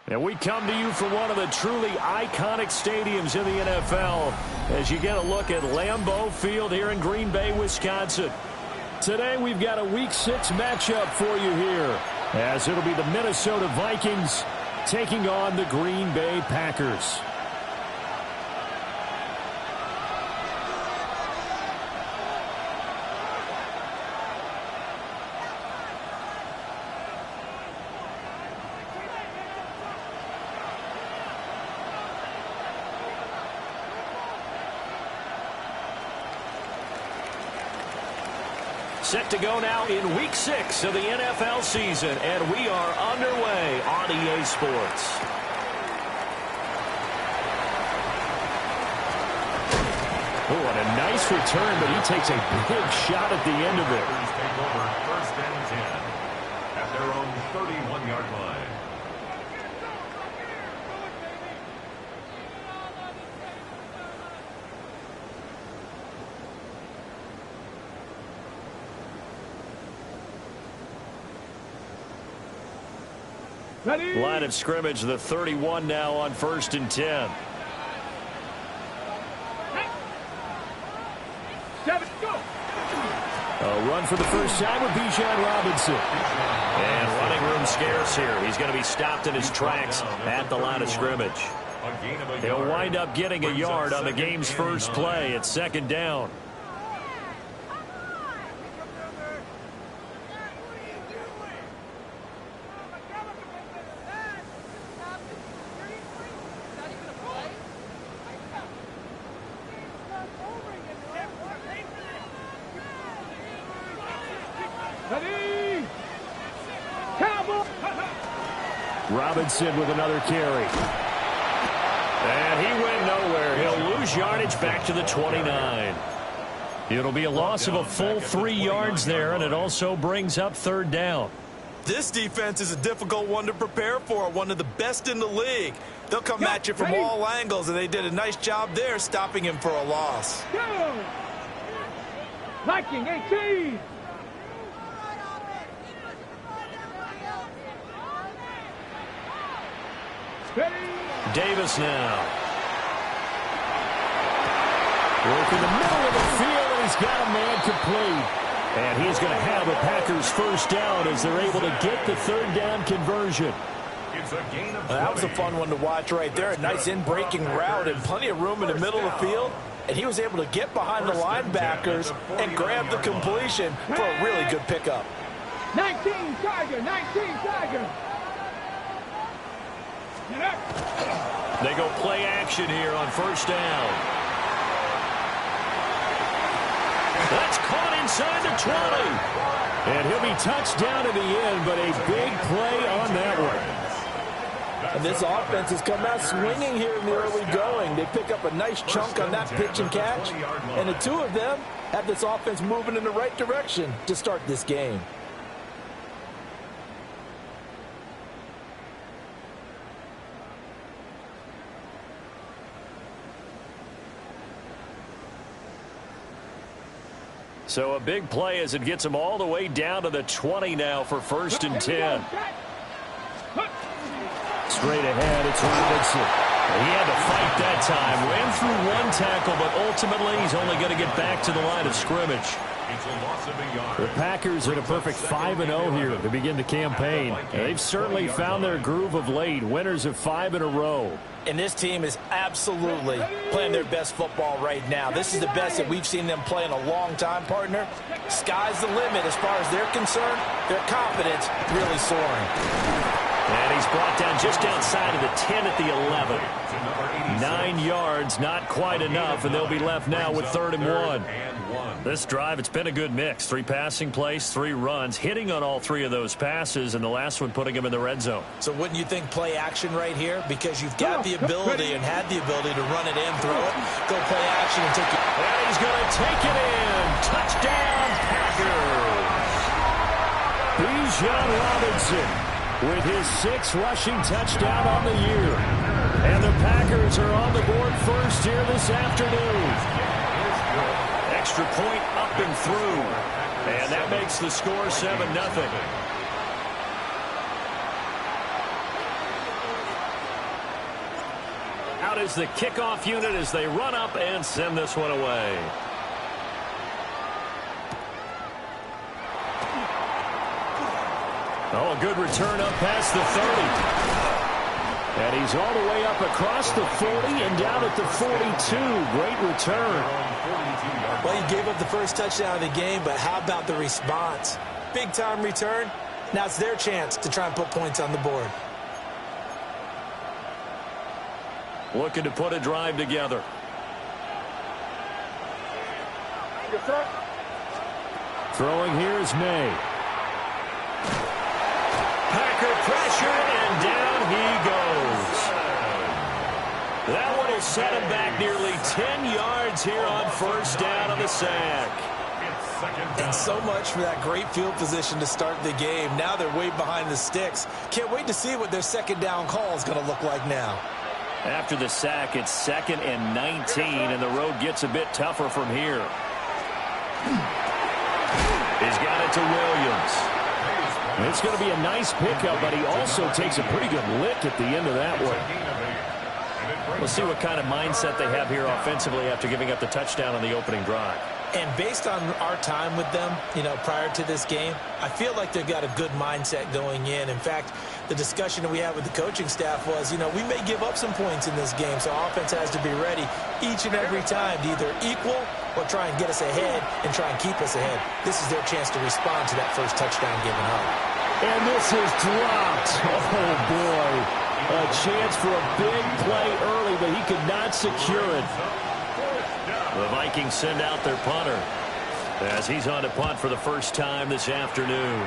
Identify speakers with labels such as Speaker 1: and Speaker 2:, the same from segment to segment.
Speaker 1: And we come to you from one of the truly iconic stadiums in the NFL as you get a look at Lambeau Field here in Green Bay, Wisconsin. Today we've got a Week 6 matchup for you here, as it'll be the Minnesota Vikings taking on the Green Bay Packers. Set to go now in Week 6 of the NFL season, and we are underway on EA Sports. Oh, and a nice return, but he takes a big shot at the end of it.
Speaker 2: Take over first and 10 at their own 31-yard line.
Speaker 1: Ready? Line of scrimmage, the 31 now on first and 10. A run for the first time with Bijan Robinson. And running room scarce here. He's going to be stopped in his tracks at the line of scrimmage. He'll wind up getting a yard on the game's first play. It's second down. Robinson with another carry. And he went nowhere. He'll lose yardage back to the 29. It'll be a loss of a full 3 yards there, and it also brings up third down.
Speaker 3: This defense is a difficult one to prepare for, one of the best in the league. They'll come at you from all angles, and they did a nice job there stopping him for a loss.
Speaker 4: Viking 18.
Speaker 1: Davis now. Work in the middle of the field, and he's got a man complete. And he's going to have a Packers first down as they're able to get the third down conversion.
Speaker 3: That was a fun one to watch right there. A nice in-breaking route and plenty of room in the middle of the field. And he was able to get behind the linebackers and grab the completion for a really good pickup.
Speaker 4: 19 Tiger, 19 Tiger.
Speaker 1: They go play action here on first down. That's caught inside the 20. And he'll be touched down at the end, but a big play on that one.
Speaker 3: And this offense has come out swinging here in the early going. They pick up a nice chunk on that pitch and catch. And the two of them have this offense moving in the right direction to start this game.
Speaker 1: So a big play as it gets him all the way down to the 20 now for first and 10. Straight ahead, it's Robinson. He had to fight that time. Ran through one tackle, but ultimately he's only going to get back to the line of scrimmage. The Packers at a perfect 5-0 here to begin the campaign. They've certainly found their groove of late. Winners of 5 in a row.
Speaker 3: And this team is absolutely playing their best football right now. This is the best that we've seen them play in a long time, partner. Sky's the limit as far as they're concerned. Their confidence really soaring.
Speaker 1: And he's brought down just outside of the 10 at the 11. 9 yards, not quite enough, and they'll be left now with 3rd and 1. This drive, it's been a good mix. 3 passing plays, 3 runs, hitting on all 3 of those passes, and the last one putting him in the red zone.
Speaker 3: So wouldn't you think play action right here? Because you've got the ability and had the ability to run it in, throw it, go play action and take it.
Speaker 1: And he's going to take it in. Touchdown, Packers. Bijan Robinson with his 6th rushing touchdown on the year. And the Packers are on the board first here this afternoon. Extra point up and through. And that makes the score 7-0. out is the kickoff unit as they run up and send this one away. Oh, a good return up past the 30. And he's all the way up across the 40 and down at the 42. Great return.
Speaker 3: Well, he gave up the first touchdown of the game, but how about the response? Big-time return. Now it's their chance to try and put points on the board.
Speaker 1: Looking to put a drive together. Throwing here is May. Packer pressure, and down he goes. That one will set him back nearly 10 yards here on first down on the sack.
Speaker 3: And so much for that great field position to start the game. Now they're way behind the sticks. Can't wait to see what their second down call is going to look like now.
Speaker 1: After the sack, it's 2nd and 19, and the road gets a bit tougher from here. He's got it to Williams. It's going to be a nice pickup, but he also takes a pretty good lick at the end of that one. We'll see what kind of mindset they have here offensively after giving up the touchdown on the opening drive.
Speaker 3: And based on our time with them, prior to this game, I feel like they've got a good mindset going in. In fact, the discussion that we had with the coaching staff was, we may give up some points in this game, so offense has to be ready each and every time to either equal or try and get us ahead and try and keep us ahead. This is their chance to respond to that first touchdown given up.
Speaker 1: And this is dropped. Oh, boy. A chance for a big play early, but he could not secure it. The Vikings send out their punter as he's on to punt for the first time this afternoon.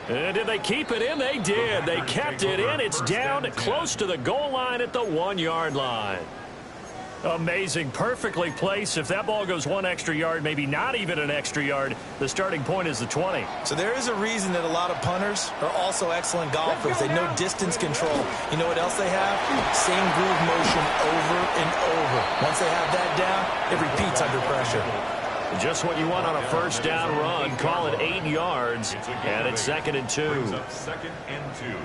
Speaker 1: And did they keep it in? They did. They kept it in. It's down close to the goal line at the 1-yard line. Amazing. Perfectly placed. If that ball goes 1 extra yard, maybe not even an extra yard, the starting point is the 20.
Speaker 3: So there is a reason that a lot of punters are also excellent golfers. They know distance control. You know what else they have? Same groove motion over and over. Once they have that down, it repeats under pressure.
Speaker 1: Just what you want on a first down run. Call it 8 yards, and it's 2nd and 2.
Speaker 2: 2nd and 2.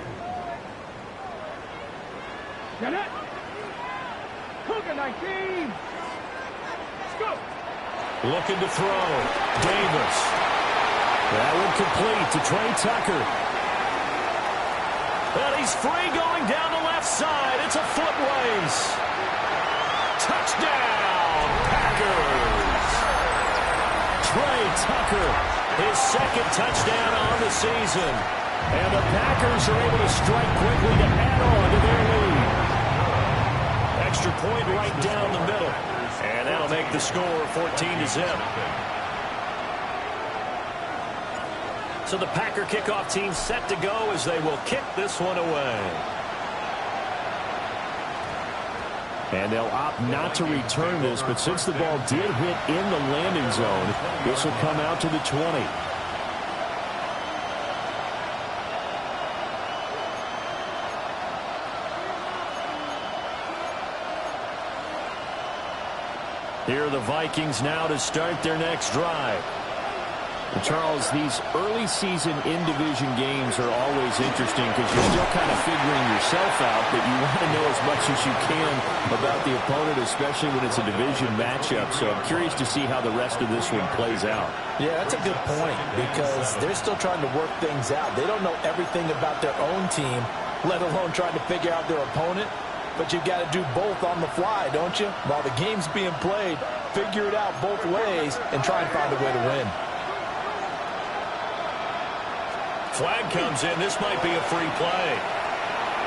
Speaker 4: Get it. Cougar 19. Let's go.
Speaker 1: Looking to throw. Davis. That one complete to Trey Tucker. And he's free going down the left side. It's a foot race. Touchdown, Packers. Trey Tucker, his 2nd touchdown on the season. And the Packers are able to strike quickly to add on to their lead. Extra point right down the middle. And that'll make the score 14-0. So the Packer kickoff team set to go as they will kick this one away. And they'll opt not to return this, but since the ball did hit in the landing zone, this will come out to the 20. Here are the Vikings now to start their next drive. Charles, these early season in-division games are always interesting because you're still kind of figuring yourself out, but you want to know as much as you can about the opponent, especially when it's a division matchup. So I'm curious to see how the rest of this one plays out.
Speaker 3: Yeah, that's a good point because they're still trying to work things out. They don't know everything about their own team, let alone trying to figure out their opponent. But you've got to do both on the fly, don't you? While the game's being played, figure it out both ways and try and find a way to win.
Speaker 1: Flag comes in. This might be a free play.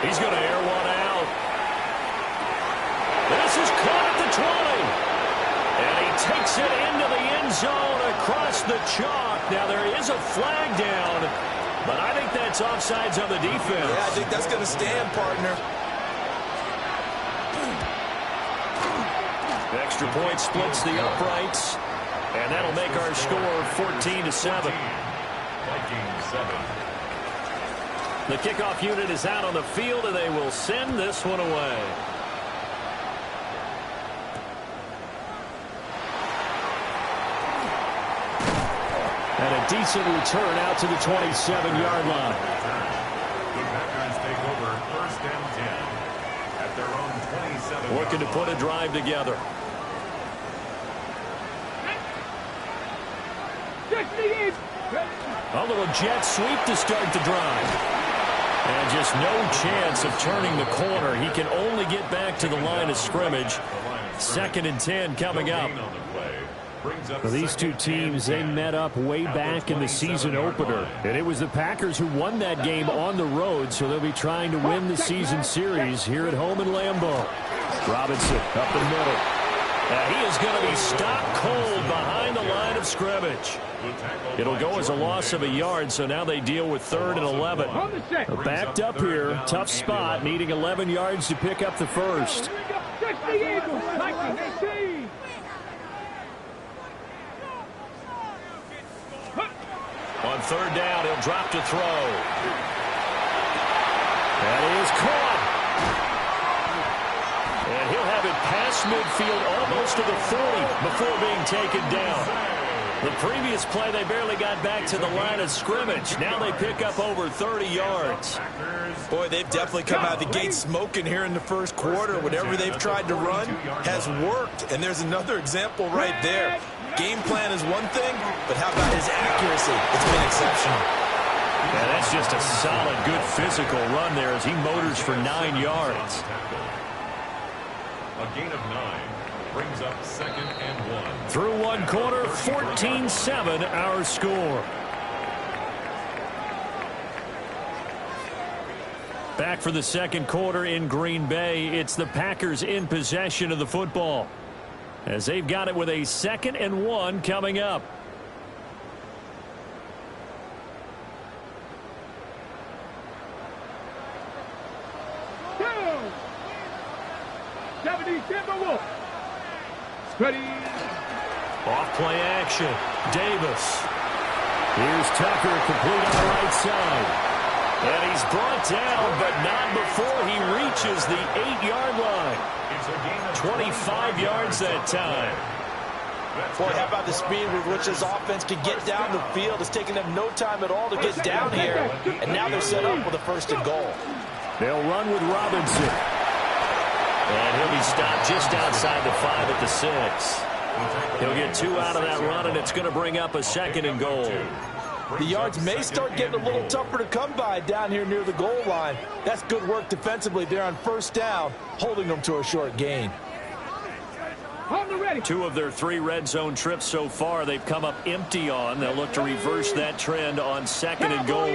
Speaker 1: He's going to air one out. This is caught at the 20. And he takes it into the end zone across the chalk. Now there is a flag down, but I think that's offsides on the defense.
Speaker 3: Yeah, I think that's going to stand, partner.
Speaker 1: Extra point splits the uprights, and that'll make our score 14-7.
Speaker 2: Vikings 7.
Speaker 1: The kickoff unit is out on the field, and they will send this one away. And a decent return out to the 27-yard line.
Speaker 2: The Packers take over 1st and 10 at their own 27.
Speaker 1: Looking to put a drive together. A little jet sweep to start the drive. And just no chance of turning the corner. He can only get back to the line of scrimmage. 2nd and 10 coming up.
Speaker 2: Well,
Speaker 1: these two teams, they met up way back in the season opener. And it was the Packers who won that game on the road, so they'll be trying to win the season series here at home in Lambeau. Robinson up the middle. He is going to be stopped cold behind the line of scrimmage. It'll go as a loss of a yard, so now they deal with 3rd and 11. Backed up here, tough spot, needing 11 yards to pick up the first. On 3rd down, he'll drop to throw. That is caught. And he'll have it past midfield almost to the 40 before being taken down. The previous play, they barely got back to the line of scrimmage. Now they pick up over 30 yards.
Speaker 3: Boy, they've definitely come out of the gate smoking here in the first quarter. Whatever they've tried to run has worked. And there's another example right there. Game plan is one thing, but how about his accuracy? It's been exceptional.
Speaker 1: Yeah, that's just a solid, good physical run there as he motors for 9 yards.
Speaker 2: A gain of 9 brings up 2nd and 1.
Speaker 1: Through one quarter, 14-7 our score. Back for the second quarter in Green Bay. It's the Packers in possession of the football, as they've got it with a 2nd and 1 coming up.
Speaker 4: Ready.
Speaker 1: Off play action. Davis. Here's Tucker, complete on the right side. And he's brought down, but not before he reaches the 8-yard line. 25 yards that time.
Speaker 3: Boy, how about the speed with which this offense can get down the field? It's taking them no time at all to get down here. And now they're set up with a 1st and goal.
Speaker 1: They'll run with Robinson. And he'll be stopped just outside the 5 at the 6. He'll get 2 out of that run, and it's going to bring up a 2nd and goal.
Speaker 3: The yards may start getting a little tougher to come by down here near the goal line. That's good work defensively there on 1st down, holding them to a short gain.
Speaker 1: 2 of their 3 red zone trips so far they've come up empty on. They'll look to reverse that trend on 2nd and goal.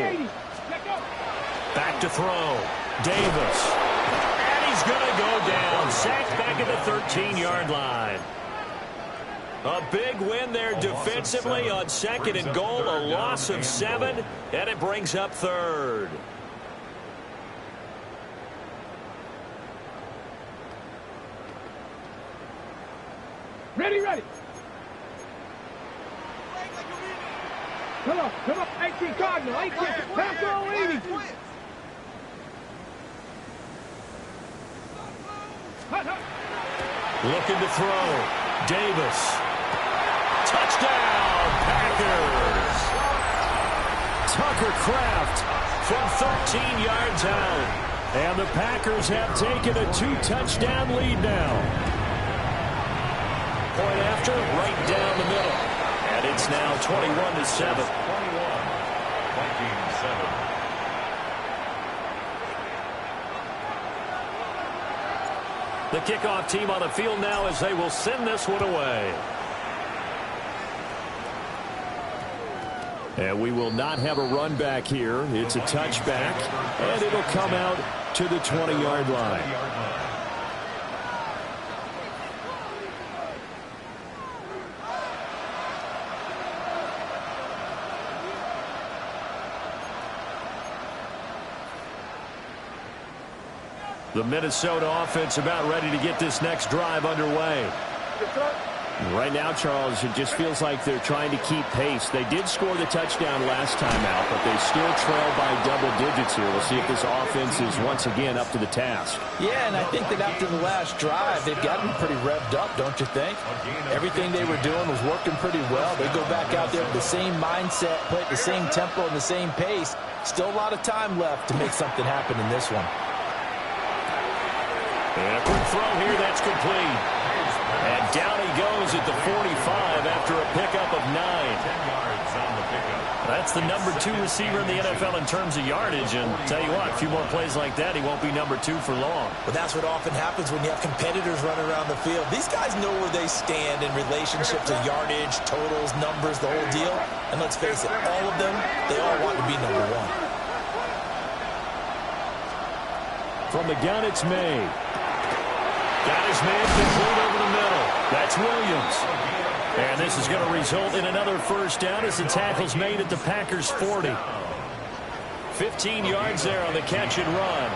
Speaker 1: Back to throw. Davis. He's going to go down. Sacked back at the 13-yard line. A big win there defensively on 2nd and goal. A loss of 7, and it brings up 3rd.
Speaker 4: Ready. Come on. 18 Cardinal. 18. Pass all 80.
Speaker 1: Looking to throw. Davis. Touchdown, Packers. Tucker Kraft from 13 yards out. And the Packers have taken a 2-touchdown lead now. Point after, right down the middle. And it's now 21-7.
Speaker 2: 21. Vikings 7.
Speaker 1: The kickoff team on the field now as they will send this one away. And we will not have a run back here. It's a touchback, and it'll come out to the 20-yard line. The Minnesota offense about ready to get this next drive underway. Right now, Charles, it just feels like they're trying to keep pace. They did score the touchdown last time out, but they still trail by double digits here. We'll see if this offense is once again up to the task.
Speaker 3: Yeah, and I think that after the last drive, they've gotten pretty revved up, don't you think? Everything they were doing was working pretty well. They go back out there with the same mindset, play at the same tempo and the same pace. Still a lot of time left to make something happen in this one.
Speaker 1: And a quick throw here, that's complete. And down he goes at the 45 after a pickup of 9.
Speaker 2: 10 yards on the pickup.
Speaker 1: That's the number 2 receiver in the NFL in terms of yardage. And tell you what, a few more plays like that, he won't be number 2 for long.
Speaker 3: But that's what often happens when you have competitors running around the field. These guys know where they stand in relationship to yardage, totals, numbers, the whole deal. And let's face it, all of them, they all want to be number 1.
Speaker 1: From the gun, it's May. Got his man complete over the middle. That's Williams. And this is going to result in another first down as the tackle's made at the Packers' 40. 15 yards there on the catch and run.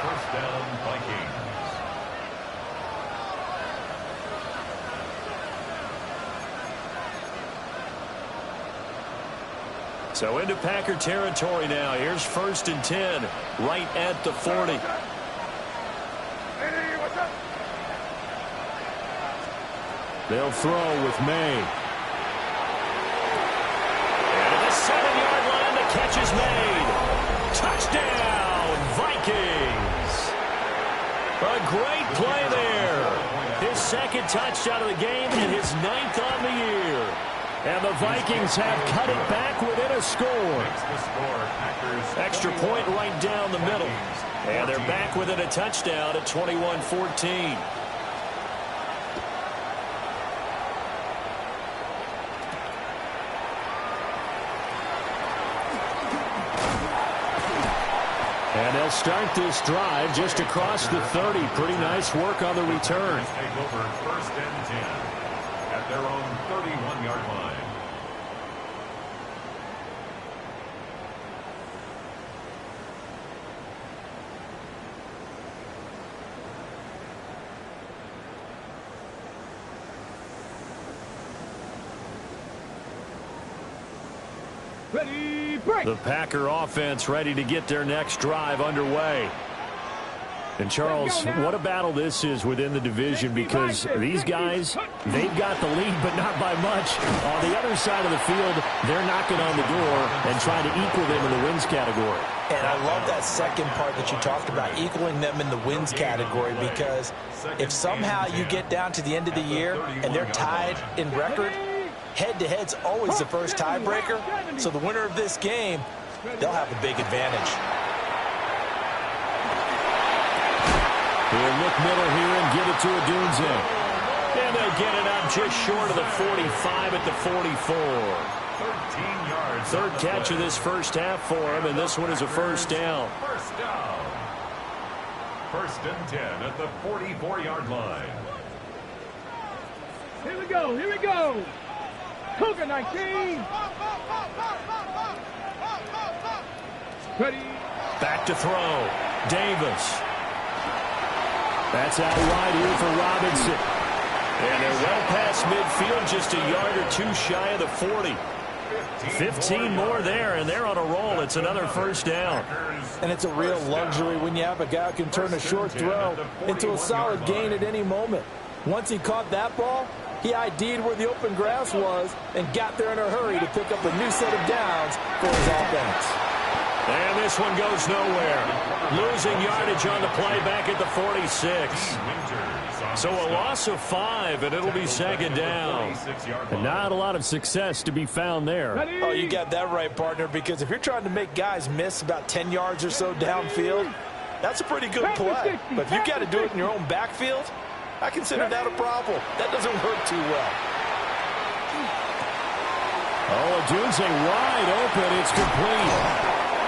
Speaker 2: First down, Vikings.
Speaker 1: So into Packer territory now. Here's 1st and 10, right at the 40. They'll throw with May. And at the 7-yard line, the catch is made. Touchdown, Vikings. A great play there. His 2nd touchdown of the game and his 9th on the year. And the Vikings have cut it back within a score. Extra point right down the middle. And they're back within a touchdown at 21-14. And they'll start this drive just across the 30. Pretty nice work on the return.
Speaker 2: Take over 1st and 10 at their own 31-yard line.
Speaker 4: Ready, break.
Speaker 1: The Packer offense ready to get their next drive underway. And Charles, what a battle this is within the division, because these guys, they've got the lead, but not by much. On the other side of the field, they're knocking on the door and trying to equal them in the wins category.
Speaker 3: And I love that second part that you talked about, equaling them in the wins category, because if somehow you get down to the end of the year and they're tied in record, head-to-head's always the first tiebreaker. So the winner of this game, they'll have a big advantage.
Speaker 1: He'll look middle here and give it to Odunze. And they'll get it up just short of the 45 at the 44.
Speaker 2: 13 yards.
Speaker 1: 3rd catch of this first half for him, and this one is a first down.
Speaker 2: First down. 1st and 10 at the 44-yard line.
Speaker 4: Here we go, here we go. Cougar 19. Ready.
Speaker 1: Back to throw. Davis. That's out wide here for Robinson. And they're well past midfield, just a yard or 2 shy of the 40. 15 more there, and they're on a roll. It's another first down.
Speaker 3: And it's a real luxury when you have a guy who can turn a short throw into a solid gain at any moment. Once he caught that ball, he ID'd where the open grass was and got there in a hurry to pick up a new set of downs for his offense.
Speaker 1: And this one goes nowhere. Losing yardage on the play back at the 46. So a loss of 5, and it'll be 2nd down. And not a lot of success to be found there.
Speaker 3: Oh, you got that right, partner, because if you're trying to make guys miss about 10 yards or so downfield, that's a pretty good play. But if you got to do it in your own backfield, I consider that a problem. That doesn't work too well.
Speaker 1: Oh, Odunze wide open. It's complete.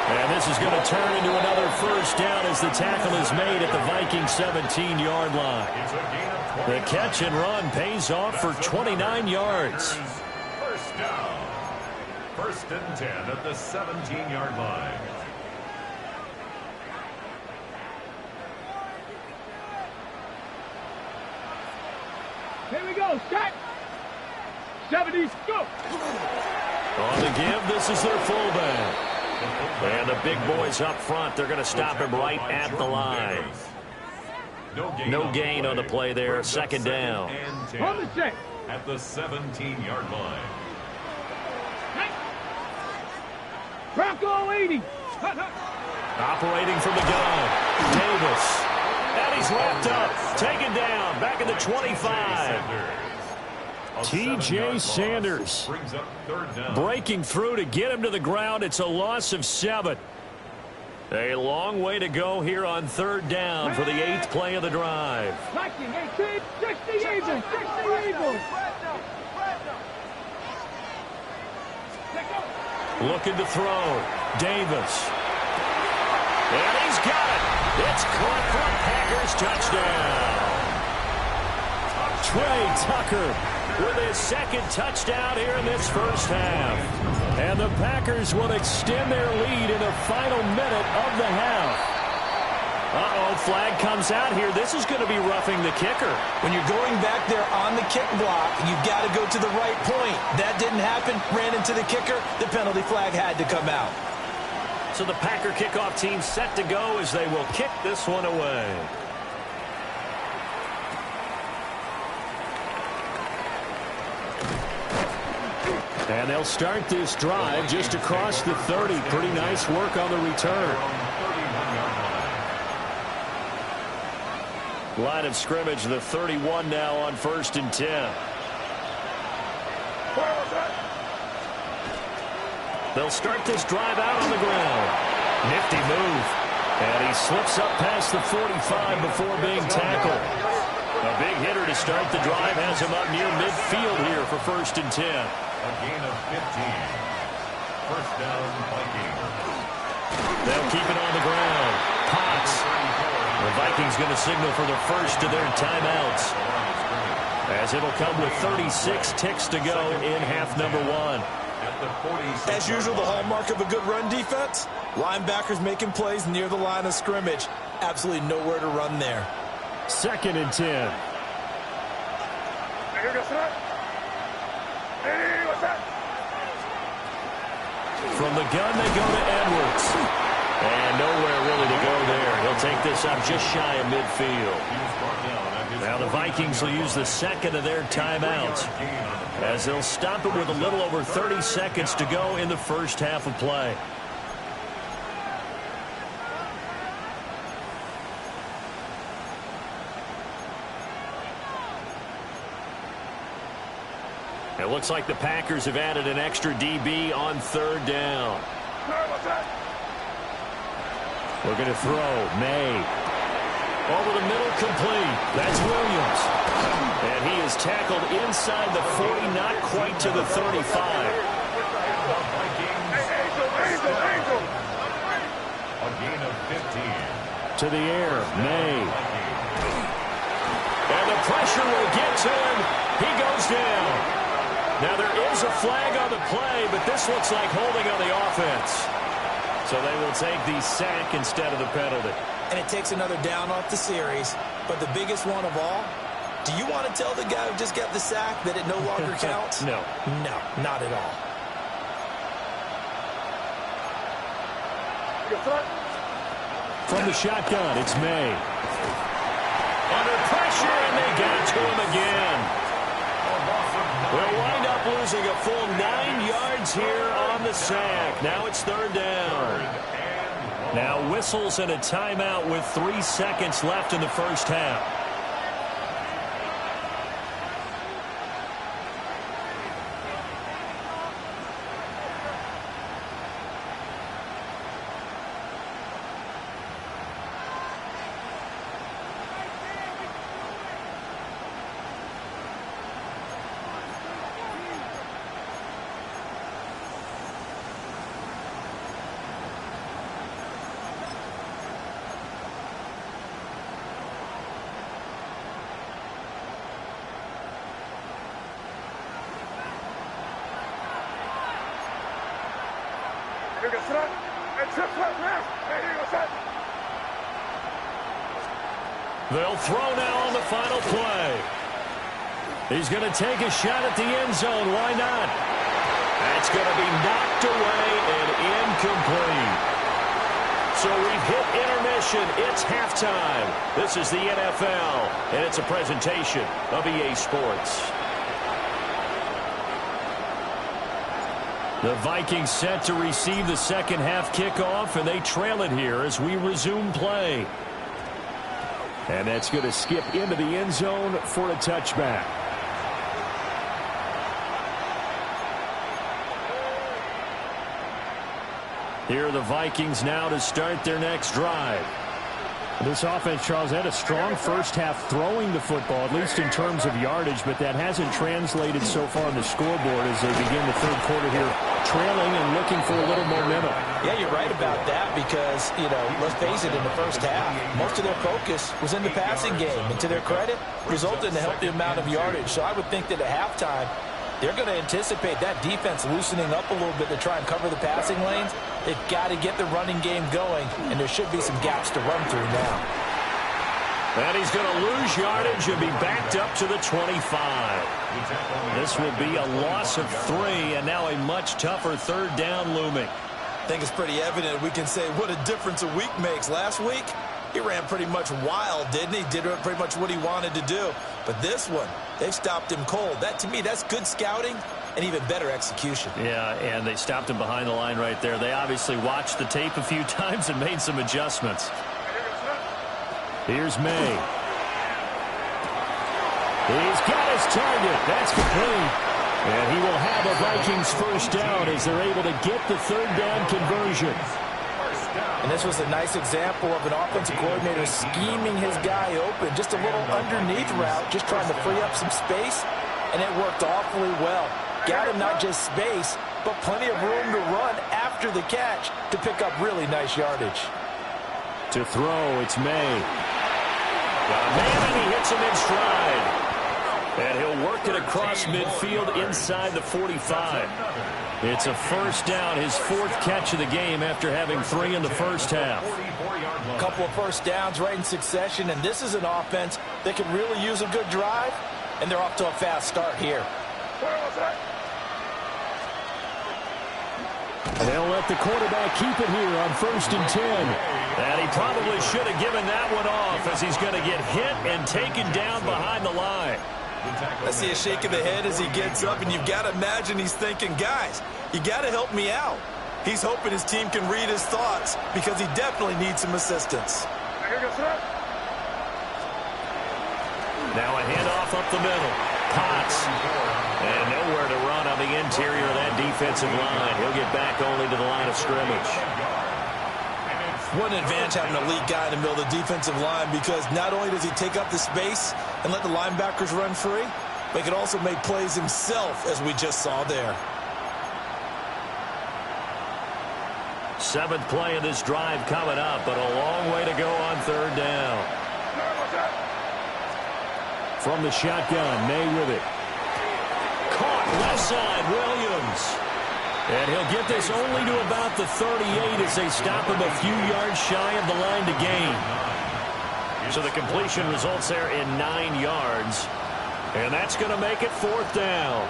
Speaker 1: And this is going to turn into another first down as the tackle is made at the Vikings 17-yard line. The catch and run pays off for 29 yards.
Speaker 2: First down. 1st and 10 at the 17-yard line.
Speaker 4: Here we go, Scott. 70s, go!
Speaker 1: On the give, this is their fullback. And the big boys up front, they're going to stop him right at the line. No gain on the play there, second down.
Speaker 4: On the set.
Speaker 2: At the 17-yard line.
Speaker 4: Bronco 80.
Speaker 1: Operating from the gun, Davis. And he's wrapped up, taken down, back in the 25. T.J. Sanders breaking through to get him to the ground. It's a loss of 7. A long way to go here on third down for the 8th play of the drive.
Speaker 4: 19, 60 Eagles, 60 Eagles.
Speaker 1: Looking to throw, Davis. And he's got it. It's caught for a Packers touchdown. Trey Tucker with his second touchdown here in this first half. And the Packers will extend their lead in the final minute of the half. Uh-oh, flag comes out here. This is going to be roughing the kicker.
Speaker 3: When you're going back there on the kick block, you've got to go to the right point. That didn't happen. Ran into the kicker. The penalty flag had to come out.
Speaker 1: So the Packer kickoff team set to go as they will kick this one away. And they'll start this drive just across the 30. Pretty nice work on the return. Line of scrimmage, the 31 now on 1st and 10. They'll start this drive out on the ground. Nifty move. And he slips up past the 45 before being tackled. A big hitter to start the drive has him up near midfield here for 1st and 10.
Speaker 2: A gain of 15. First down, Vikings.
Speaker 1: They'll keep it on the ground. Potts. The Vikings going to signal for the first of their timeouts, as it'll come with 36 ticks to go in half number 1.
Speaker 3: As usual, the hallmark of a good run defense, linebackers making plays near the line of scrimmage. Absolutely nowhere to run there.
Speaker 1: 2nd and 10. From the gun, they go to Edwards. And nowhere really to go there. He'll take this up just shy of midfield. Now the Vikings will use the second of their timeouts, as they'll stop it with a little over 30 seconds to go in the first half of play. It looks like the Packers have added an extra DB on 3rd down. We're going to throw. May. Over the middle, complete. That's Williams. And he is tackled inside the 40, not quite to the 35.
Speaker 2: A gain of 15.
Speaker 1: To the air, May. And the pressure will get to him. He goes down. Now there is a flag on the play, but this looks like holding on the offense. So they will take the sack instead of the penalty.
Speaker 3: And it takes another down off the series. But the biggest one of all, do you want to tell the guy who just got the sack that it no longer counts?
Speaker 1: No.
Speaker 3: No, not at all.
Speaker 1: From the shotgun, it's May. Under pressure, and they get it to him again. We'll wind up losing a full 9 yards here on the sack. Now it's 3rd down. Now whistles and a timeout with 3 seconds left in the first half. They'll throw now on the final play. He's going to take a shot at the end zone. Why not? That's going to be knocked away and incomplete. So we've hit intermission. It's halftime. This is the NFL, and it's a presentation of EA Sports. The Vikings set to receive the second half kickoff, and they trail it here as we resume play. And that's going to skip into the end zone for a touchback. Here are the Vikings now to start their next drive. This offense, Charles, had a strong first half throwing the football, at least in terms of yardage, but that hasn't translated so far on the scoreboard as they begin the third quarter here, trailing and looking for a little momentum.
Speaker 3: Yeah, you're right about that because, let's face it, in the first half, most of their focus was in the passing game. And to their credit, resulted in a healthy amount of yardage. So I would think that at halftime, they're going to anticipate that defense loosening up a little bit to try and cover the passing lanes. They've got to get the running game going, and there should be some gaps to run through now.
Speaker 1: And he's going to lose yardage and be backed up to the 25. This will be a loss of 3, and now a much tougher third down looming.
Speaker 3: I think it's pretty evident we can say what a difference a week makes. Last week, he ran pretty much wild, didn't he? Did pretty much what he wanted to do. But this one, they stopped him cold. That, to me, that's good scouting and even better execution.
Speaker 1: Yeah, and they stopped him behind the line right there. They obviously watched the tape a few times and made some adjustments. Here's May. He's got his target. That's complete. And he will have a Vikings first down as they're able to get the third down conversion.
Speaker 3: And this was a nice example of an offensive coordinator scheming his guy open. Just a little underneath route, just trying to free up some space. And it worked awfully well. Got him not just space, but plenty of room to run after the catch to pick up really nice yardage.
Speaker 1: To throw, it's May. Got a man, and he hits him in stride. And he'll work it across midfield inside the 45. It's a first down, his 4th catch of the game after having 3 in the first half.
Speaker 3: A couple of first downs right in succession, and this is an offense that can really use a good drive, and they're off to a fast start here.
Speaker 1: They'll let the quarterback keep it here on 1st and 10. And he probably should have given that one off as he's going to get hit and taken down behind the line.
Speaker 3: I see a shake of the head as he gets up, and you've got to imagine he's thinking, guys, you got to help me out. He's hoping his team can read his thoughts because he definitely needs some assistance.
Speaker 1: Now a handoff up the middle. Potts. And nowhere to run on the interior of that defensive line. He'll get back only to the line of scrimmage.
Speaker 3: What an advantage having an elite guy in the middle of the defensive line because not only does he take up the space and let the linebackers run free, but he can also make plays himself, as we just saw there.
Speaker 1: 7th play of this drive coming up, but a long way to go on 3rd down. From the shotgun, May with it. Caught left side, Williams. And he'll get this only to about the 38 as they stop him a few yards shy of the line to gain. So the completion results there in 9 yards. And that's going to make it 4th down.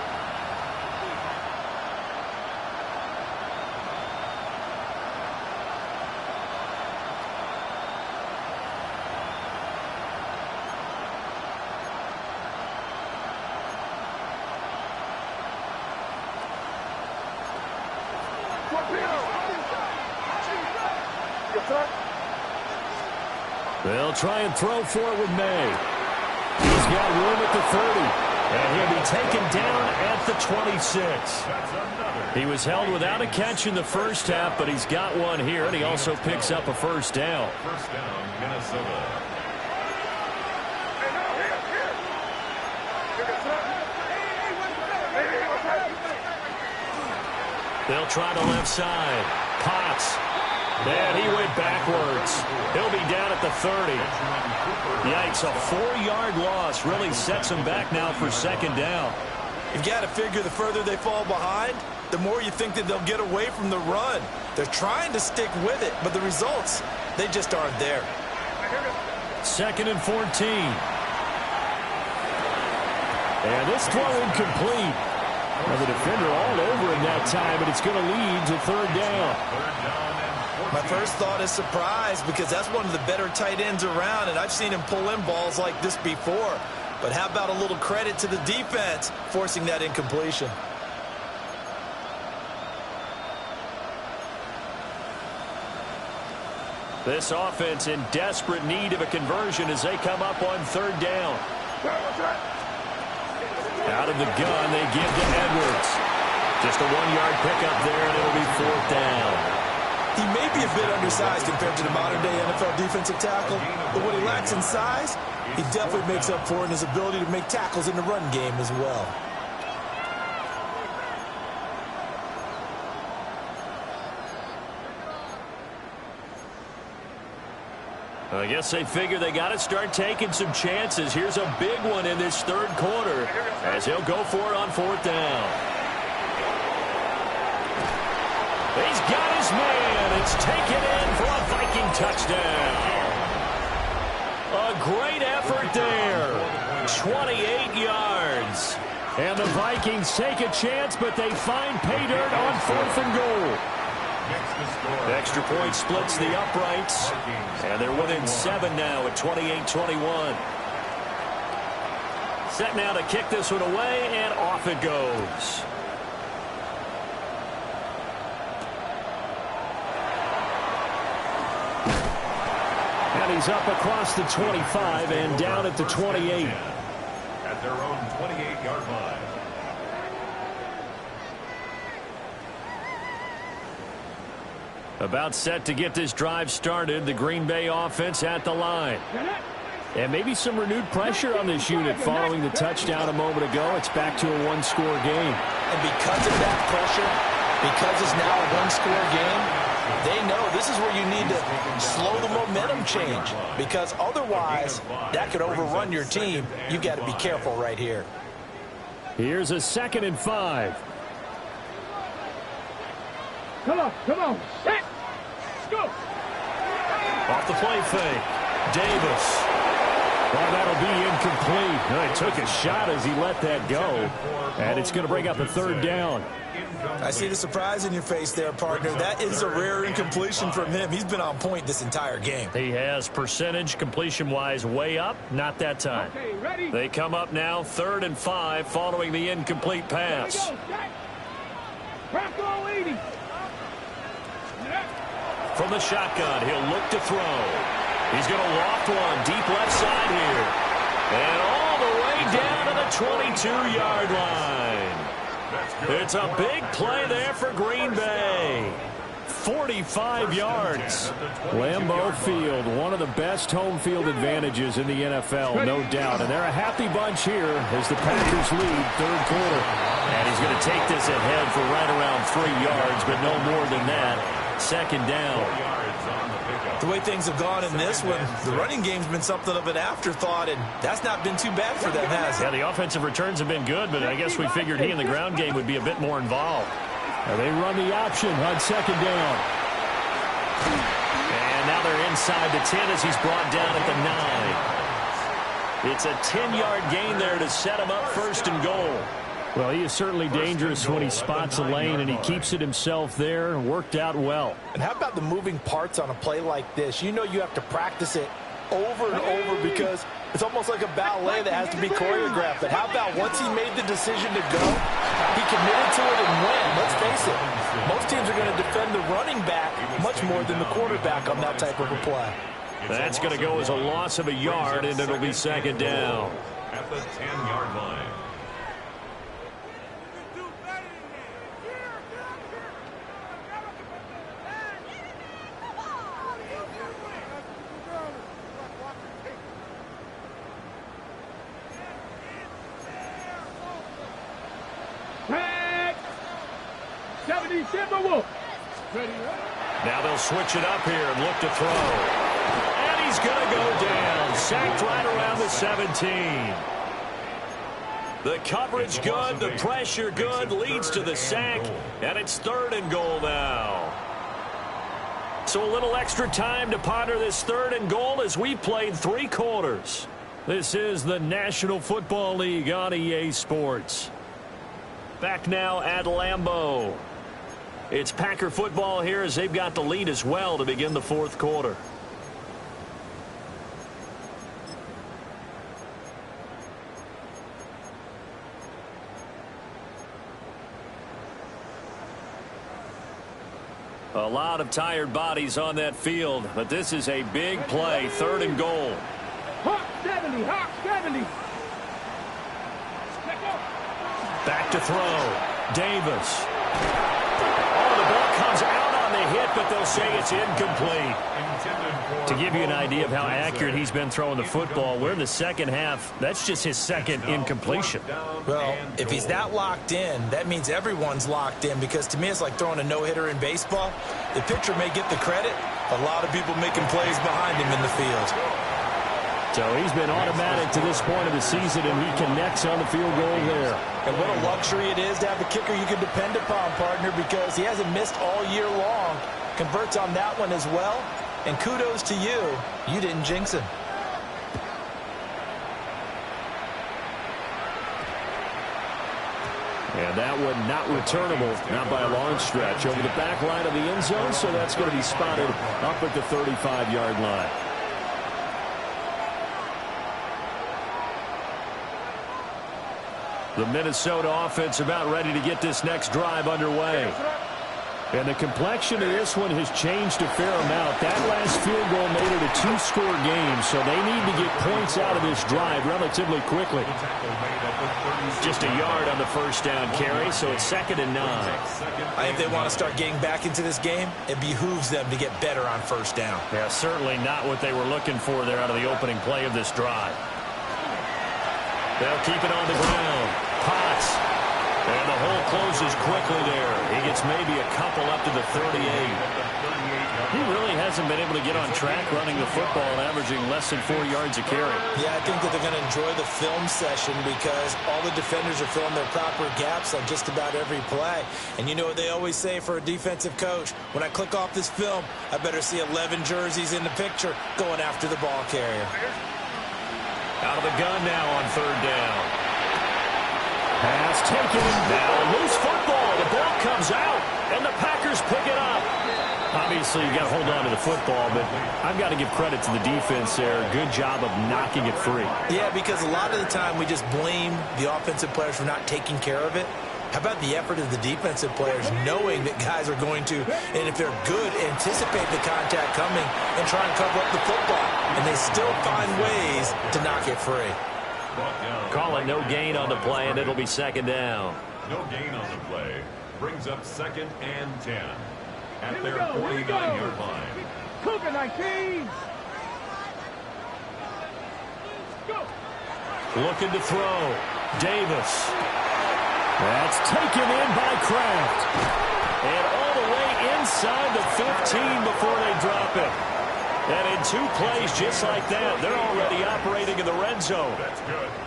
Speaker 1: They'll try and throw for it with May. He's got room at the 30. And he'll be taken down at the 26. He was held without a catch in the first half, but he's got one here, and he also picks up a first down.
Speaker 2: First down, Minnesota.
Speaker 1: They'll try the left side. Potts. And he went backwards. He'll be down at the 30. Yikes, a 4-yard loss really sets him back now for 2nd down.
Speaker 3: You've got to figure the further they fall behind, the more you think that they'll get away from the run. They're trying to stick with it, but the results, they just aren't there.
Speaker 1: 2nd and 14. And this throw incomplete. Well, the defender all over him that time, but it's going to lead to third down.
Speaker 3: My first thought is surprise, because that's one of the better tight ends around, and I've seen him pull in balls like this before. But how about a little credit to the defense forcing that incompletion?
Speaker 1: This offense in desperate need of a conversion as they come up on third down. Out of the gun, they give to Edwards. Just a 1-yard pickup there, and it'll be fourth down.
Speaker 3: He may be a bit undersized compared to the modern-day NFL defensive tackle, but what he lacks in size, he definitely makes up for in his ability to make tackles in the run game as well.
Speaker 1: I guess they figure they got to start taking some chances. Here's a big one in this third quarter as he'll go for it on fourth down. He's got his man. It's taken in for a Viking touchdown. A great effort there. 28 yards. And the Vikings take a chance, but they find pay dirt on fourth and goal. The extra point splits the uprights, and they're within 7 now at 28-21. Set now to kick this one away, and off it goes. And he's up across the 25 and down at the 28.
Speaker 2: At their own 28-yard line.
Speaker 1: About set to get this drive started, the Green Bay offense at the line. And maybe some renewed pressure on this unit following the touchdown a moment ago. It's back to a one-score game.
Speaker 3: And because of that pressure, because it's now a one-score game, they know this is where you need to slow the momentum change, because otherwise that could overrun your team. You've got to be careful right here.
Speaker 1: Here's a 2nd and 5.
Speaker 4: Come on, set, go.
Speaker 1: Off the play fake, Davis. Well, that'll be incomplete. No, he took a shot as he let that go, and it's going to bring up a third down.
Speaker 3: I see the surprise in your face there, partner. That is a rare incompletion from him. He's been on point this entire game.
Speaker 1: He has percentage completion-wise way up, not that time.
Speaker 4: Okay, ready?
Speaker 1: They come up now 3rd and 5 following the incomplete pass.
Speaker 4: Crack all 80.
Speaker 1: From the shotgun, he'll look to throw. He's going to loft one deep left side here. And all the way down to the 22-yard line. It's a big play there for Green Bay. 45 yards. Lambeau Field, one of the best home field advantages in the NFL, no doubt. And they're a happy bunch here as the Packers lead third quarter. And he's going to take this ahead for right around 3 yards, but no more than that. 2nd down.
Speaker 3: The way things have gone in this one, the running game's been something of an afterthought, and that's not been too bad for them, has it?
Speaker 1: Yeah, the offensive returns have been good, but I guess we figured he in the ground game would be a bit more involved. And they run the option on 2nd down. And now they're inside the 10 as he's brought down at the 9. It's a 10-yard gain there to set him up 1st and goal. Well, he is certainly dangerous when he spots a lane, and he keeps it himself there and worked out well.
Speaker 3: And how about the moving parts on a play like this? You know you have to practice it over and over because it's almost like a ballet that has to be choreographed. But how about once he made the decision to go, he committed to it and went. Let's face it, most teams are going to defend the running back much more than the quarterback on that type of a play.
Speaker 1: That's going to go as a loss of a yard, and it'll be 2nd down.
Speaker 2: At the 10-yard line.
Speaker 1: Now they'll switch it up here and look to throw. And he's going to go down. Sacked right around the 17. The coverage good, the pressure good, leads to the sack, and it's 3rd and goal now. So a little extra time to ponder this 3rd and goal as we played 3 quarters. This is the National Football League on EA Sports. Back now at Lambeau. It's Packer football here as they've got the lead as well to begin the fourth quarter. A lot of tired bodies on that field, but this is a big play, 3rd and goal.
Speaker 4: Hawk 70, Hawk 70.
Speaker 1: Back to throw. Davis. Oh, the ball comes out on the hit, but they'll say it's incomplete. To give you an idea of how accurate he's been throwing the football, we're in the second half. That's just his second incompletion.
Speaker 3: Well, if he's that locked in, that means everyone's locked in, because to me it's like throwing a no-hitter in baseball. The pitcher may get the credit, a lot of people making plays behind him in the field.
Speaker 1: So he's been automatic to this point of the season, and he connects on the field goal there.
Speaker 3: And what a luxury it is to have a kicker you can depend upon, partner, because he hasn't missed all year long. Converts on that one as well. And kudos to you. You didn't jinx him.
Speaker 1: And that one not returnable, not by a long stretch, over the back line of the end zone, so that's going to be spotted up at the 35-yard line. The Minnesota offense about ready to get this next drive underway. And the complexion of this one has changed a fair amount. That last field goal made it a 2-score game, so they need to get points out of this drive relatively quickly. Just a yard on the first down carry, so it's 2nd and 9.
Speaker 3: If they want to start getting back into this game, it behooves them to get better on first down.
Speaker 1: Yeah, certainly not what they were looking for there out of the opening play of this drive. They'll keep it on the ground. Potts. And the hole closes quickly there. He gets maybe a couple up to the 38. He really hasn't been able to get on track running the football and averaging less than 4 yards a carry.
Speaker 3: Yeah, I think that they're going to enjoy the film session because all the defenders are filling their proper gaps on just about every play. And you know what they always say for a defensive coach? When I click off this film, I better see 11 jerseys in the picture going after the ball carrier.
Speaker 1: Out of the gun now on 3rd down. Pass taken. Now loose football. The ball comes out, and the Packers pick it up. Obviously, you got to hold on to the football, but I've got to give credit to the defense there. Good job of knocking it free.
Speaker 3: Yeah, because a lot of the time we just blame the offensive players for not taking care of it. How about the effort of the defensive players knowing that guys are going to, and if they're good, anticipate the contact coming and try and cover up the football. And they still find ways to knock it free.
Speaker 1: Call it no gain on the play, and it'll be 2nd down.
Speaker 2: No gain on the play. Brings up 2nd and 10 at their 49-yard line.
Speaker 4: Cougar 19. Go.
Speaker 1: Looking to throw. Davis. That's taken in by Kraft. And all the way inside the 15 before they drop it. And in 2 plays just like that, they're already operating in the red zone.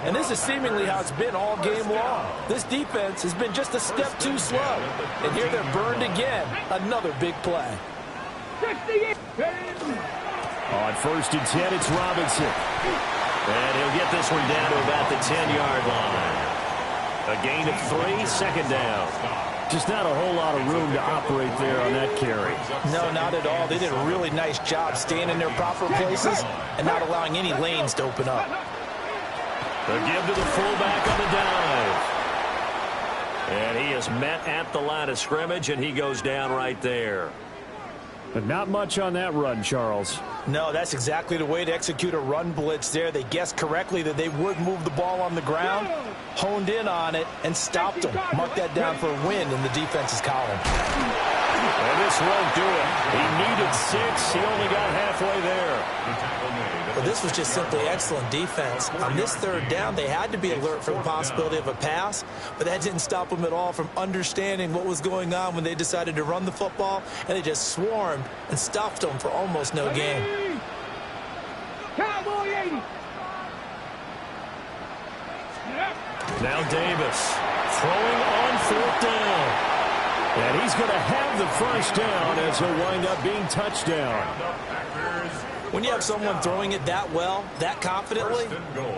Speaker 3: And this is seemingly how it's been all game long. This defense has been just a step too slow. And here they're burned again. Another big play.
Speaker 1: On 1st and 10, it's Robinson. And he'll get this one down to about the 10-yard line. A gain of 3, 2nd down. Just not a whole lot of room to operate there on that carry.
Speaker 3: No, not at all. They did a really nice job staying in their proper places and not allowing any lanes to open up.
Speaker 1: The give to the fullback on the dive. And he is met at the line of scrimmage, and he goes down right there. But not much on that run, Charles.
Speaker 3: No, that's exactly the way to execute a run blitz there. They guessed correctly that they would move the ball on the ground, honed in on it, and stopped them. Mark that down for a win in the defense's column.
Speaker 1: And this won't do it. He needed 6. He only got halfway there.
Speaker 3: Well, this was just simply excellent defense. On this 3rd down, they had to be alert for the possibility of a pass, but that didn't stop them at all from understanding what was going on when they decided to run the football, and they just swarmed and stuffed them for almost no gain.
Speaker 4: Cowboy 80.
Speaker 1: Now Davis throwing on 4th down. And he's going to have the first down as he'll wind up being touchdown.
Speaker 2: The Packers
Speaker 3: When you have someone throwing it that well, that confidently,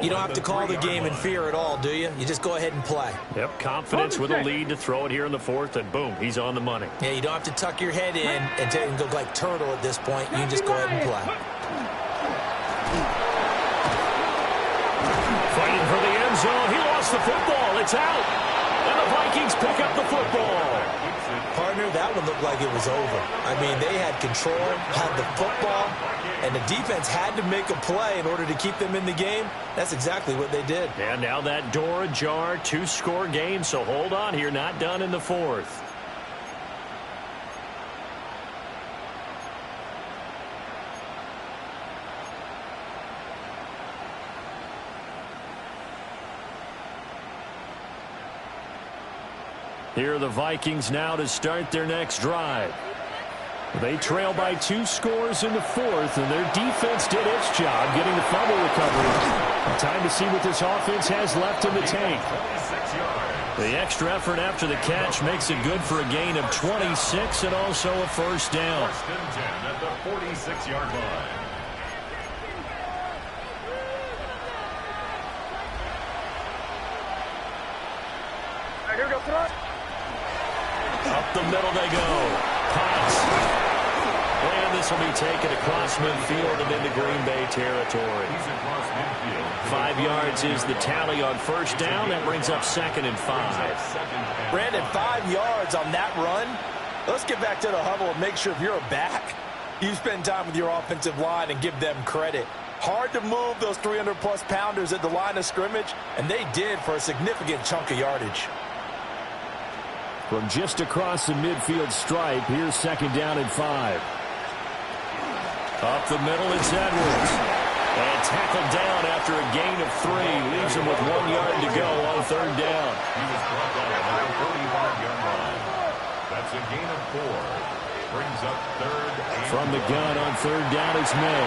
Speaker 3: you don't have to call the game in fear at all, do you? You just go ahead and play.
Speaker 1: Yep, confidence with a lead to throw it here in the fourth, and boom, he's on the money.
Speaker 3: Yeah, you don't have to tuck your head in and go like turtle at this point. You can just go ahead and play.
Speaker 1: Fighting for the end zone. He lost the football. It's out. And the Vikings pick up the football.
Speaker 3: Partner, that one looked like it was over. I mean, they had control, had the football, and the defense had to make a play in order to keep them in the game. That's exactly what they did.
Speaker 1: And now that door ajar, 2-score game, so hold on here, not done in the fourth. Here are the Vikings now to start their next drive. They trail by 2 scores in the fourth, and their defense did its job getting the fumble recovery. Time to see what this offense has left in the tank. The extra effort after the catch makes it good for a gain of 26 and also a first down.
Speaker 2: First and 10 at the 46-yard line.
Speaker 4: Here we go, throw.
Speaker 1: Up the middle they go. Pass. And this will be taken across midfield and into Green Bay territory.
Speaker 2: He's across midfield.
Speaker 1: 5 yards is the tally on first down. That brings up 2nd and 5.
Speaker 3: Brandon, 5 yards on that run. Let's get back to the huddle and make sure if you're a back, you spend time with your offensive line and give them credit. Hard to move those 300-plus pounders at the line of scrimmage, and they did for a significant chunk of yardage.
Speaker 1: From just across the midfield stripe, here's 2nd down and 5. Up the middle, it's Edwards. And tackled down after a gain of 3. Leaves him with 1 yard to go on 3rd down.
Speaker 2: He was brought down at the 45-yard line. That's a gain of 4. Brings up 3rd and
Speaker 1: From the gun on 3rd down, it's May.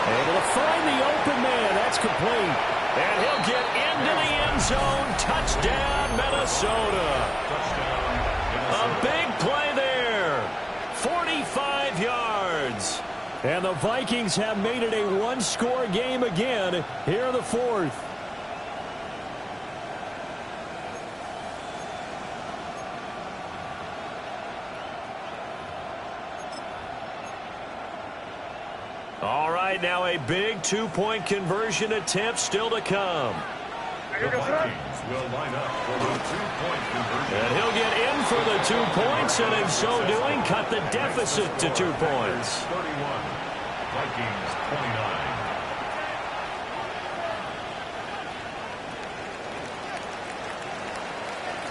Speaker 1: Able to find the open man. That's complete. And he'll get into the end zone. Touchdown, Minnesota.
Speaker 2: touchdown.
Speaker 1: A big play there. 45 yards. And the Vikings have made it a 1-score game again here in the fourth. All right, now a big 2-point conversion attempt still to come.
Speaker 2: The Vikings will line up for the 2-point conversion.
Speaker 1: And he'll get in for the 2 points, and in so doing, cut the deficit to 2 points.
Speaker 2: 31. Vikings 29.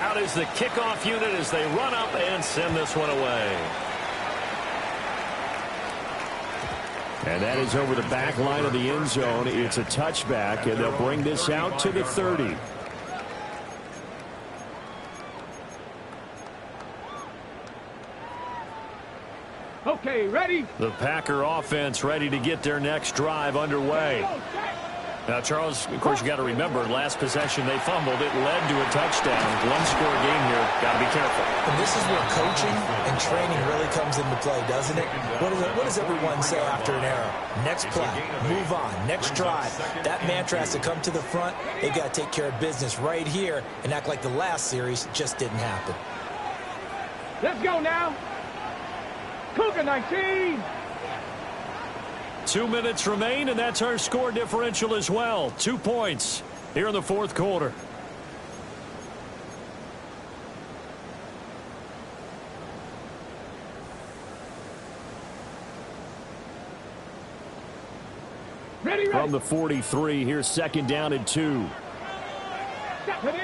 Speaker 1: Out is the kickoff unit as they run up and send this one away. And that is over the back line of the end zone. It's a touchback, and they'll bring this out to the 30.
Speaker 4: Okay, ready?
Speaker 1: The Packer offense ready to get their next drive underway. Now, Charles, of course, you got to remember, last possession they fumbled. It led to a touchdown. 1-score game here. Got to be careful.
Speaker 3: And this is where coaching and training really comes into play, doesn't it? What does everyone say after an error? Next play, move on, next drive. That mantra has to come to the front. They've got to take care of business right here and act like the last series just didn't happen.
Speaker 4: Let's go now. Cougar 19.
Speaker 1: 2 minutes remain, and that's our score differential as well. 2 points here in the fourth quarter.
Speaker 4: Ready, ready.
Speaker 1: From the 43, here's 2nd down and 2.
Speaker 4: Stephanie.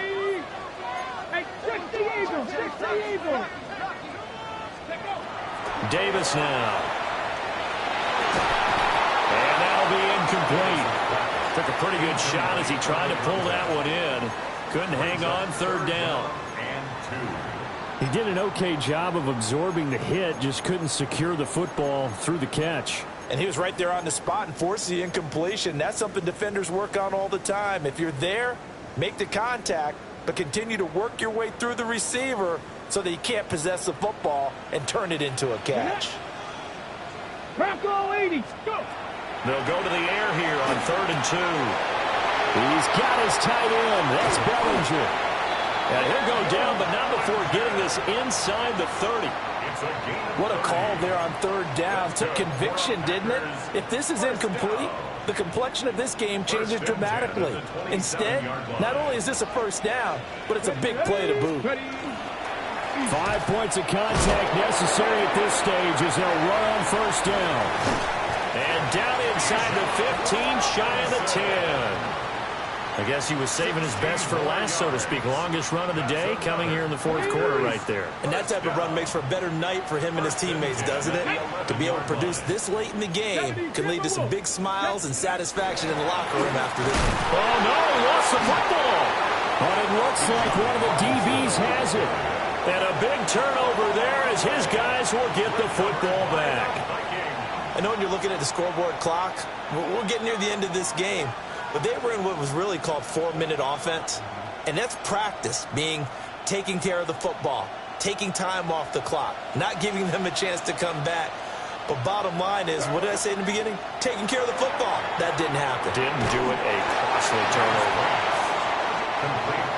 Speaker 4: Hey, 60 Eagles, 60 Eagles.
Speaker 1: Davis now. And that'll be incomplete. Took a pretty good shot as he tried to pull that one in. Couldn't hang on, 3rd down.
Speaker 2: And 2.
Speaker 1: He did an okay job of absorbing the hit, just couldn't secure the football through the catch.
Speaker 3: And he was right there on the spot and forced the incompletion. That's something defenders work on all the time. If you're there, make the contact, but continue to work your way through the receiver so that he can't possess the football and turn it into a catch.
Speaker 4: Bronco 80. Go.
Speaker 1: They'll go to the air here on 3rd and 2. He's got his tight end. That's Bellinger. And he'll go down, but not before getting this inside the 30.
Speaker 3: What a call there on 3rd down. Took conviction, didn't it? If this is incomplete, the complexion of this game changes dramatically. Instead, not only is this a 1st down, but it's a big play to boot.
Speaker 1: 5 points of contact necessary at this stage as they'll run on 1st down. And down inside the 15, shy of the 10. I guess he was saving his best for last, so to speak. Longest run of the day coming here in the 4th quarter right there.
Speaker 3: And that type of run makes for a better night for him and his teammates, doesn't it? To be able to produce this late in the game can lead to some big smiles and satisfaction in the locker room after this.
Speaker 1: Oh, no, he lost the football. But it looks like one of the DBs has it. And a big turnover there as his guys will get the football back.
Speaker 3: I know when you're looking at the scoreboard clock, we're getting near the end of this game. But they were in what was really called 4-minute offense. And that's practice, being taking care of the football, taking time off the clock, not giving them a chance to come back. But bottom line is, what did I say in the beginning? Taking care of the football. That didn't happen.
Speaker 1: Didn't do it. A costly turnover.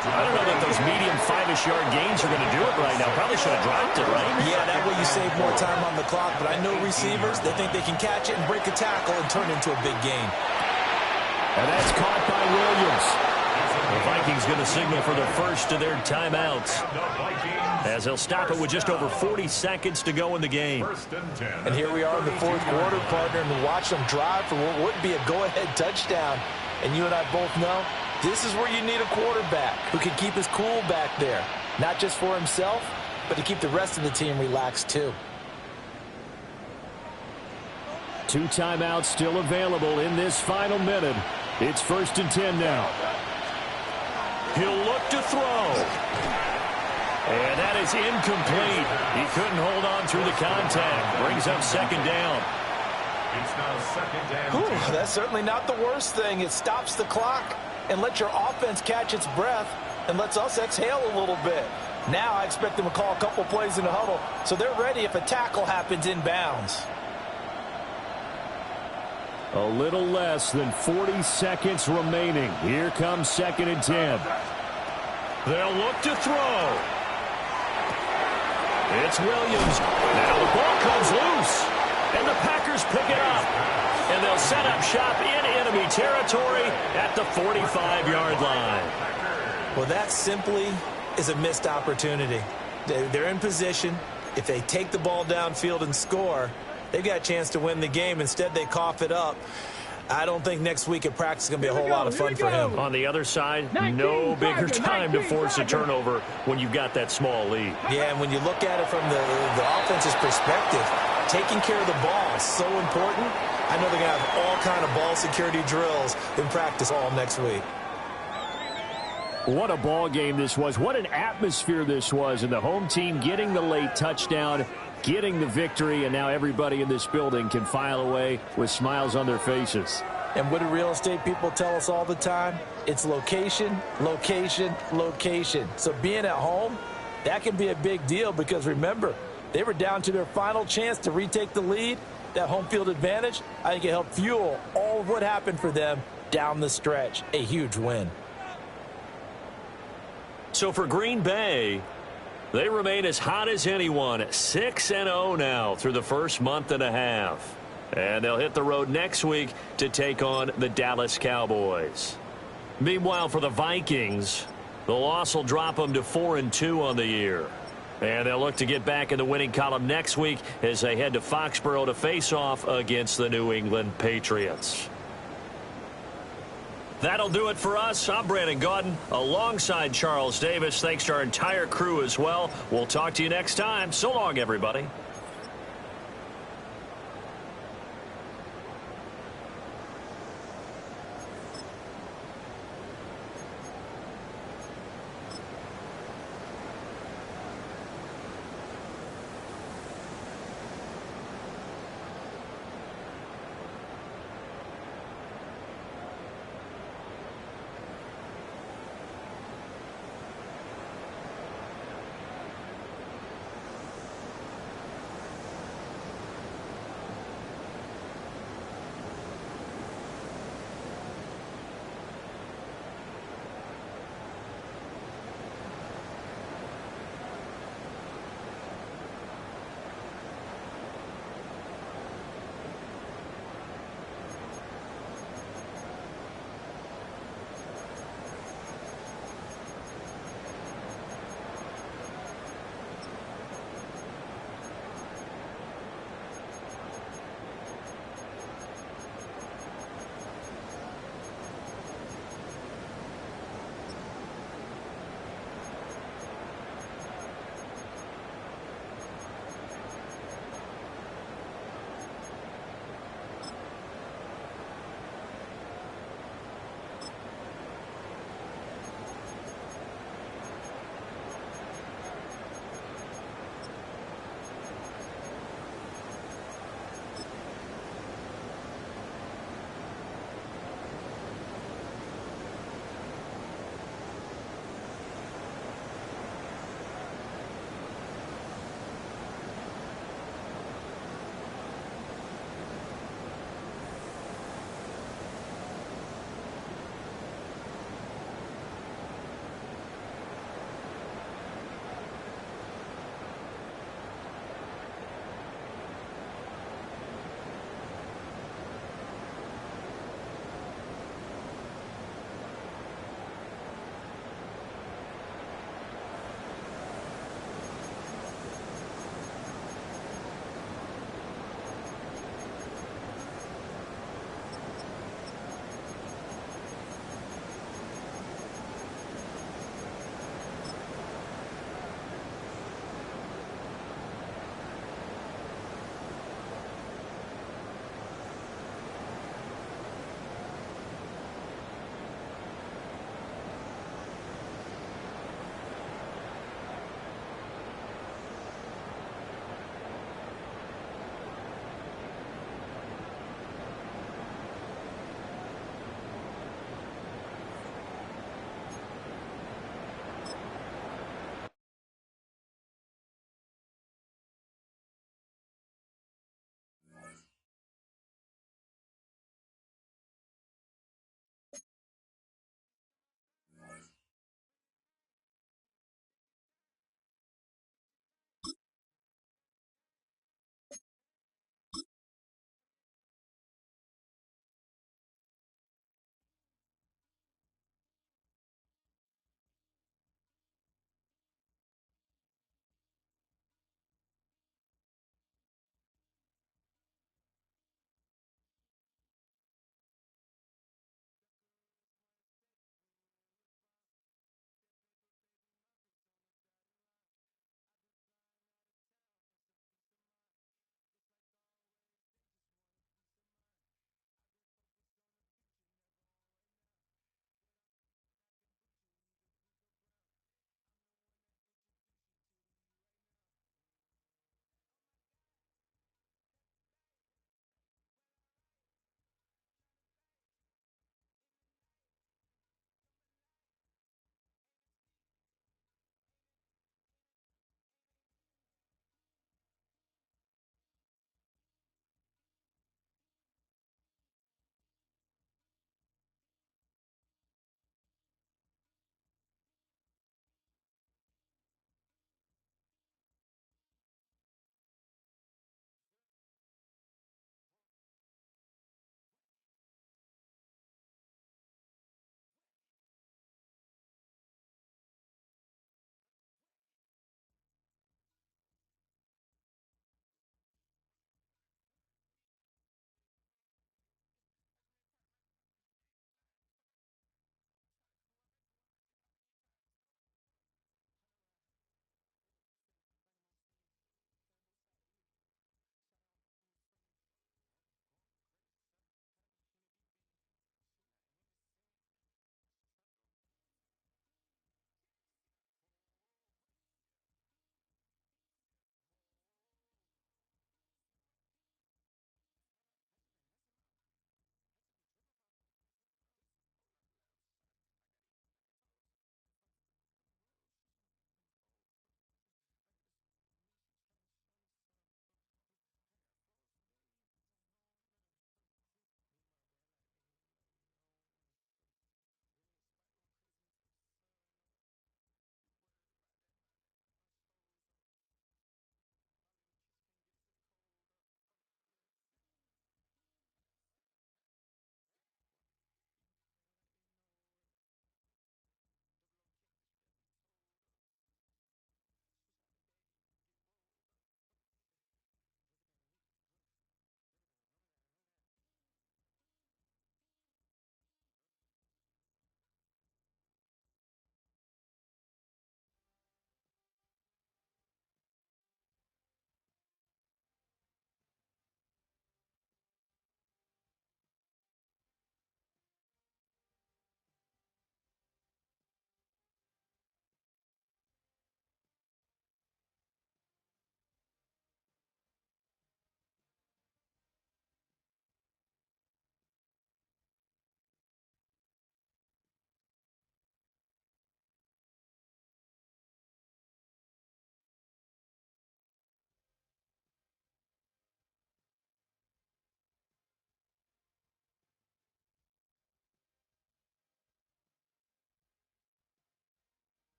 Speaker 1: I don't know that those medium 5-ish yard gains are going to do it right now. Probably should have dropped it, right?
Speaker 3: Yeah, that way you save more time on the clock. But I know receivers, they think they can catch it and break a tackle and turn it into a big gain.
Speaker 1: And that's caught by Williams. The Vikings going to signal for the first of their timeouts, as they'll stop it with just over 40 seconds to go in the game.
Speaker 3: And here we are in the 4th quarter, partner, and watch them drive for what would be a go-ahead touchdown. And you and I both know this is where you need a quarterback who can keep his cool back there, not just for himself, but to keep the rest of the team relaxed too.
Speaker 1: 2 timeouts still available in this final minute. It's 1st and 10 now. He'll look to throw. And that is incomplete. He couldn't hold on through the contact. Brings up 2nd down.
Speaker 2: It's now 2nd down.
Speaker 3: Ooh, that's certainly not the worst thing. It stops the clock and lets your offense catch its breath and lets us exhale a little bit. Now I expect them to call a couple plays in the huddle so they're ready if a tackle happens inbounds.
Speaker 1: A little less than 40 seconds remaining. Here comes 2nd and 10. They'll look to throw. It's Williams. Now the ball comes loose. And the Packers pick it up. And they'll set up shop in enemy territory at the 45-yard line.
Speaker 3: Well, that simply is a missed opportunity. They're in position. If they take the ball downfield and score, they've got a chance to win the game. Instead, they cough it up. I don't think next week at practice is going to be a whole lot of fun for him.
Speaker 1: On the other side, no bigger time to force a turnover when you've got that small lead.
Speaker 3: Yeah, and when you look at it from the offense's perspective, taking care of the ball is so important. I know they're going to have all kind of ball security drills in practice all next week.
Speaker 1: What a ball game this was. What an atmosphere this was. And the home team getting the late touchdown, getting the victory, and now everybody in this building can file away with smiles on their faces.
Speaker 3: And what do real estate people tell us all the time? It's location, location, location. So being at home, that can be a big deal because, remember, they were down to their final chance to retake the lead. That home field advantage, I think it helped fuel all of what happened for them down the stretch. A huge win.
Speaker 1: So for Green Bay, they remain as hot as anyone, 6-0 now through the first month and a half. And they'll hit the road next week to take on the Dallas Cowboys. Meanwhile, for the Vikings, the loss will drop them to 4-2 on the year. And they'll look to get back in the winning column next week as they head to Foxborough to face off against the New England Patriots. That'll do it for us. I'm Brandon Gaudin alongside Charles Davis. Thanks to our entire crew as well. We'll talk to you next time. So long, everybody.